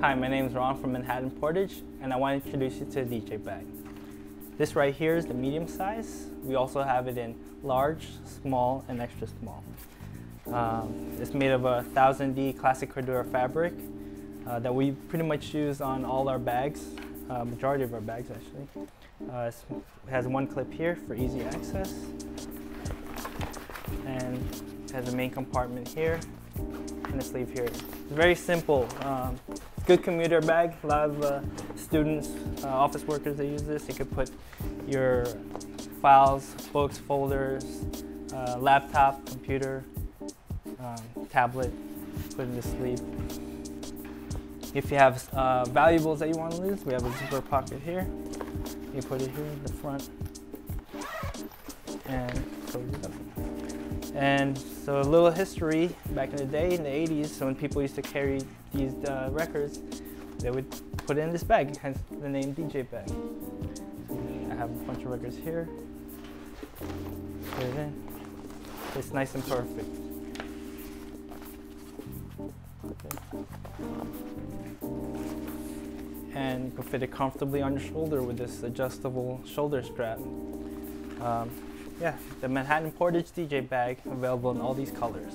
Hi, my name is Ron from Manhattan Portage, and I want to introduce you to the DJ bag. This right here is the medium size. We also have it in large, small, and extra small. It's made of a 1000D classic Cordura fabric that we pretty much use on all our bags, majority of our bags actually. It has one clip here for easy access, and it has a main compartment here and a sleeve here. It's very simple. Good commuter bag. A lot of students, office workers, they use this. You could put your files, books, folders, laptop, computer, tablet, put in the sleeve. If you have valuables that you want to lose, we have a zipper pocket here. You put it here in the front and close it up. And so a little history, back in the day, in the 80s, so when people used to carry these records, they would put it in this bag, hence the name DJ bag. I have a bunch of records here. Put it in. It's nice and perfect. Okay. And you can fit it comfortably on your shoulder with this adjustable shoulder strap. Yeah, the Manhattan Portage DJ bag, available in all these colors.